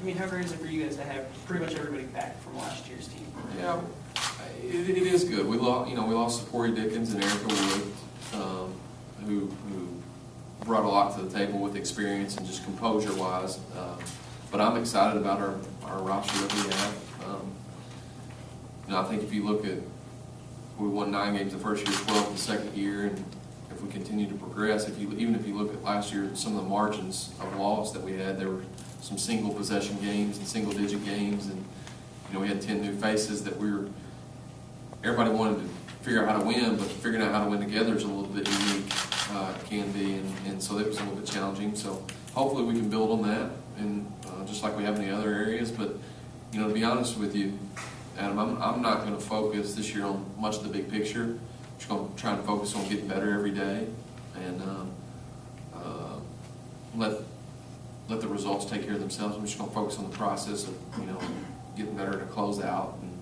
I mean, how great is it for you guys to have pretty much everybody back from last year's team? Yeah, it is good. We lost Sephora Dickens and Erica Wood, who brought a lot to the table with experience and just composure-wise. But I'm excited about our roster that we have. I think if you look at, we won 9 games the first year, 12 the second year, and if we continue to progress, even if you look at last year, some of the margins of loss that we had, there were some single possession games and single digit games, and we had 10 new faces that everybody wanted to figure out how to win, but figuring out how to win together is a little bit unique, can be, and so that was a little bit challenging. So hopefully we can build on that, and just like we have in the other areas. But to be honest with you, Adam, I'm not going to focus this year on much of the big picture. I'm just going to try and focus on getting better every day, and let the results take care of themselves. I'm just going to focus on the process of getting better to close out, and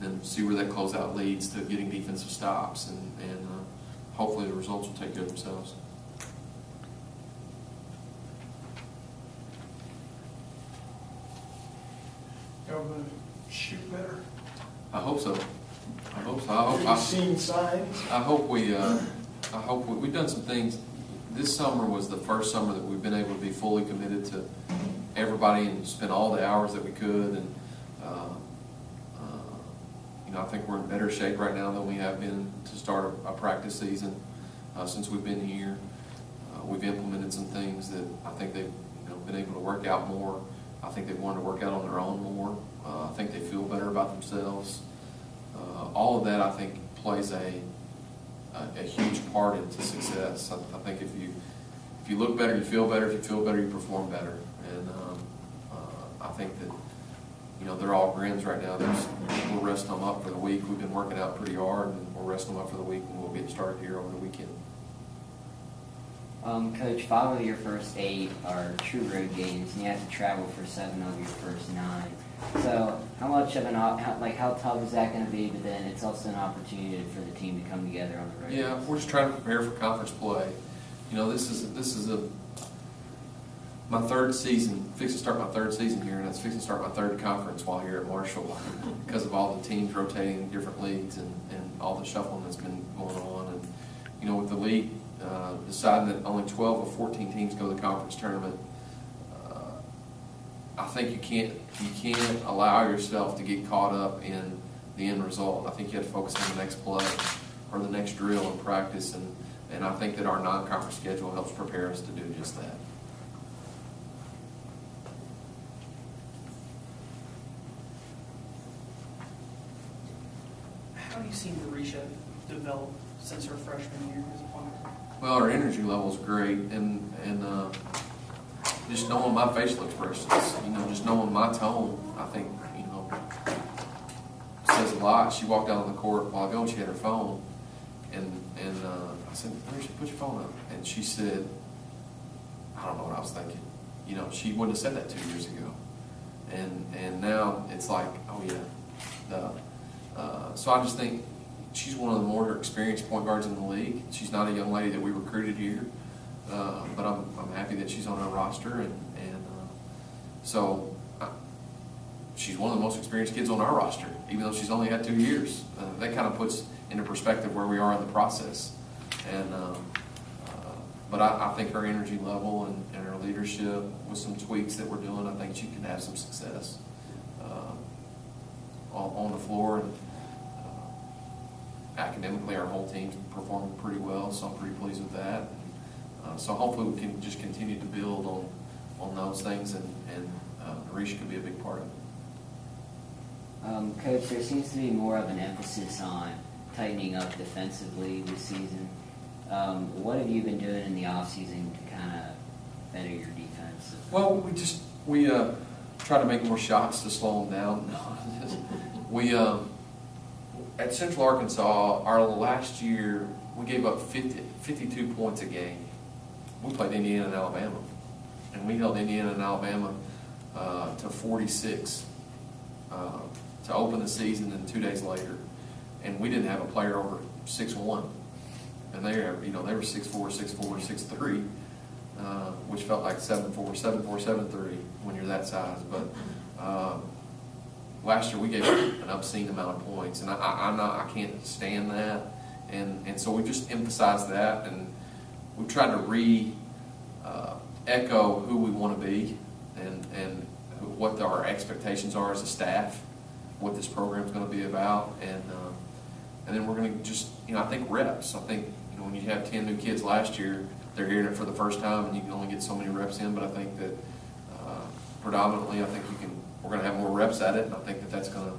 then see where that closeout leads to getting defensive stops, and hopefully the results will take care of themselves. Y'all gonna shoot better? I hope so. Have you seen signs? I hope we've done some things. This summer was the first summer that we've been able to be fully committed to everybody and spend all the hours that we could. And I think we're in better shape right now than we have been to start a practice season since we've been here. We've implemented some things that I think they've been able to work out more. I think they've wanted to work out on their own more. I think they feel better about themselves. All of that, I think, plays a huge part into success. I think if you look better, you feel better. If you feel better, you perform better. And I think that they're all grins right now. We're resting them up for the week. We've been working out pretty hard, and we're resting them up for the week, and we'll get started here over the weekend. Coach, 5 of your first 8 are true road games, and you have to travel for 7 of your first 9. So, how much of how tough is that going to be? But then it's also an opportunity for the team to come together on the road. Yeah, we're just trying to prepare for conference play. This is my 3rd season, fixing to start my 3rd season here, and it's fixing to start my 3rd conference while here at Marshall because of all the teams rotating in different leagues and all the shuffling that's been going on. And with the league deciding that only 12 of 14 teams go to the conference tournament, I think you can't allow yourself to get caught up in the end result. I think you have to focus on the next play or the next drill and practice, and I think that our non-conference schedule helps prepare us to do just that. How have you seen Marisha develop since her freshman year as a player? Well, our energy level is great, and just knowing my facial expressions, just knowing my tone, I think, says a lot. She walked out on the court a while ago and she had her phone, and I said, "Marisha, put your phone up." And she said, "I don't know what I was thinking." She wouldn't have said that 2 years ago, and now it's like, oh yeah. So I just think she's one of the more experienced point guards in the league. She's not a young lady that we recruited here, but I'm happy that she's on our roster, and so she's one of the most experienced kids on our roster, even though she's only had 2 years. That kind of puts into perspective where we are in the process. And but I think her energy level and her leadership, with some tweaks that we're doing, I think she can have some success on the floor. And academically, our whole team's performing pretty well, so I'm pretty pleased with that. So hopefully we can just continue to build on those things, and Marisha could be a big part of it. Coach, there seems to be more of an emphasis on tightening up defensively this season. What have you been doing in the offseason to kind of better your defense? Well, we try to make more shots to slow them down. We at Central Arkansas, our last year, we gave up 52 points a game. We played Indiana and Alabama, and we held Indiana and Alabama to 46 to open the season, and 2 days later, and we didn't have a player over 6'1", and they were 6'4", 6'4", 6'3", which felt like 7'4", 7'4", 7'3" when you're that size. But last year we gave an obscene amount of points, and I can't stand that. And so we just emphasized that, and we've tried to echo who we want to be and what our expectations are as a staff, what this program is going to be about, and then we're going to just, I think reps. I think, when you have 10 new kids last year, they're hearing it for the first time, and you can only get so many reps in. But I think that predominantly, I think we're going to have more reps at it, and I think that that's going to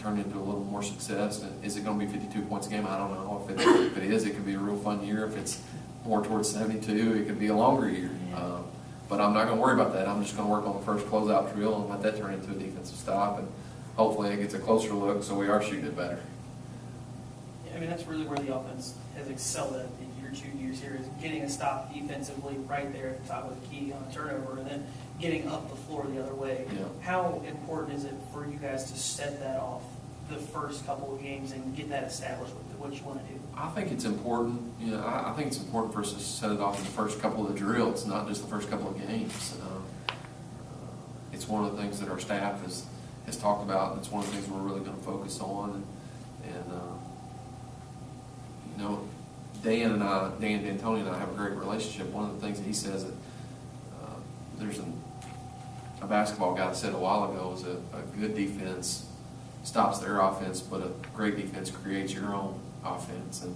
turn into a little more success. And is it going to be 52 points a game? I don't know. If it is, it could be a real fun year. If it's more towards 72, it could be a longer year. But I'm not going to worry about that. I'm just going to work on the first closeout drill and let that turn into a defensive stop, and hopefully it gets a closer look so we are shooting it better. I mean, that's really where the offense has excelled at the year 2 years here, is getting a stop defensively right there at the top of the key on a turnover, and then getting up the floor the other way. Yeah. How important is it for you guys to set that off the first couple of games and get that established with what you want to do? I think it's important. I think it's important for us to set it off in the first couple of the drills, not just the first couple of games. It's one of the things that our staff has talked about, and it's one of the things we're really going to focus on. Dan D'Antoni and I have a great relationship. One of the things that he says that there's a basketball guy said a while ago is a good defense stops their offense, but a great defense creates your own offense, and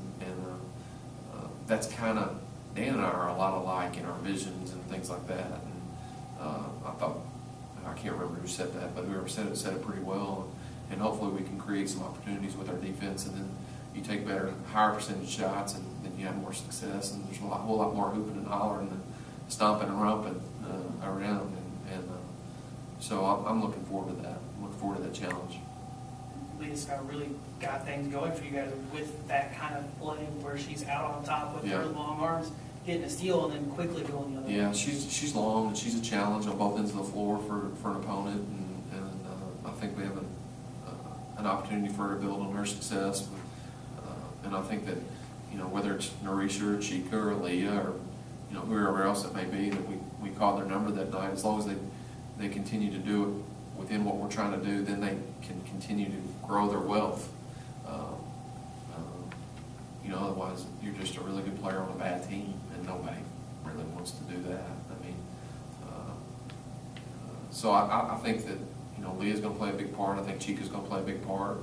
that's kind of, Dan and I are a lot alike in our visions and things like that. And I can't remember who said that, but whoever said it pretty well. And hopefully we can create some opportunities with our defense, and then you take higher percentage shots, and then you have more success. And there's a whole lot more hooping and hollering and stomping and romping around. So I'm looking forward to that. I'm looking forward to that challenge. Leah's really got things going for you guys with that kind of play where she's out on top with her long arms, getting a steal, and then quickly going the other way. Yeah, she's long, and she's a challenge on both ends of the floor for an opponent, and I think we have an opportunity for her to build on her success. And I think that, whether it's Narisha or Chica or Leah or, whoever else it may be, that we call their number that night, as long as they continue to do it within what we're trying to do, then they can continue to grow their wealth. Otherwise you're just a really good player on a bad team, and nobody really wants to do that. So I think that, Leah's going to play a big part. I think Chica's going to play a big part.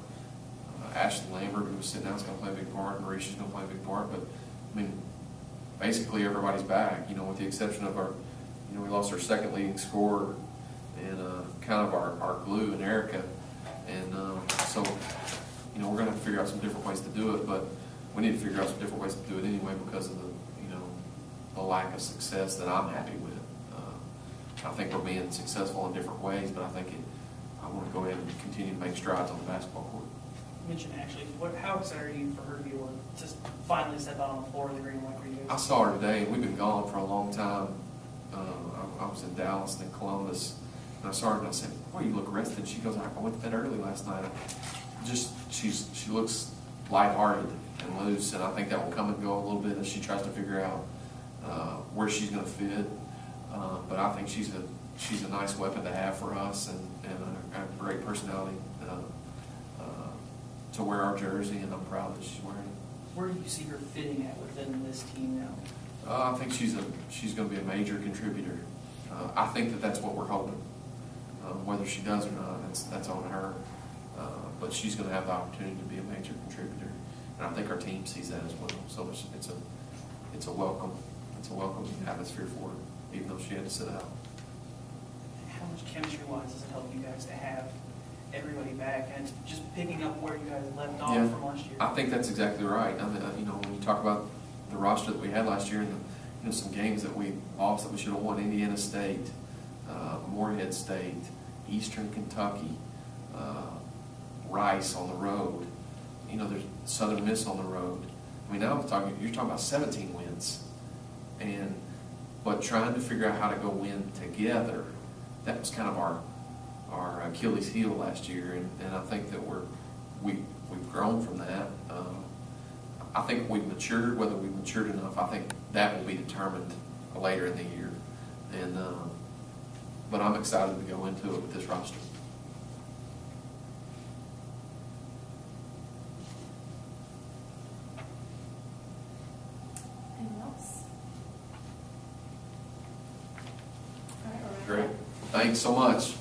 Ashley Lambert, who was sitting out, is going to play a big part. Marisha's going to play a big part. But, basically everybody's back, with the exception of we lost our second leading scorer and kind of our glue in Erica. And so, we're going to have to figure out some different ways to do it, but we need to figure out some different ways to do it anyway because of the lack of success that I'm happy with. I think we're being successful in different ways, but I want to go ahead and continue to make strides on the basketball court. You mentioned Ashley. How excited are you for her to be able to just finally step out on the floor of the green like where you guys? I saw her today, and we've been gone for a long time. I was in Dallas and Columbus, and I saw her and I said, "Boy, you look rested." She goes, "I went to bed early last night." She looks lighthearted and loose, and I think that will come and go a little bit as she tries to figure out where she's going to fit. But I think she's a nice weapon to have for us, and a great personality to wear our jersey, and I'm proud that she's wearing it. Where do you see her fitting at within this team now? I think she's going to be a major contributor. I think that's what we're hoping. Whether she does or not, that's on her. But she's going to have the opportunity to be a major contributor, and I think our team sees that as well. So it's a welcome atmosphere for her, even though she had to sit out. How much chemistry-wise does it help you guys to have everybody back and just picking up where you guys left off from last year? I think that's exactly right. When you talk about the roster that we had last year and some games that we lost that we should have won, Indiana State, Morehead State, Eastern Kentucky, Rice on the road. There's Southern Miss on the road. Now you're talking about 17 wins, but trying to figure out how to go win together. That was kind of our Achilles heel last year, and I think that we've grown from that. I think we've matured. Whether we've matured enough, I think that will be determined later in the year. And, but I'm excited to go into it with this roster. Anyone else? All right, we're Great. wrapped up. Thanks so much.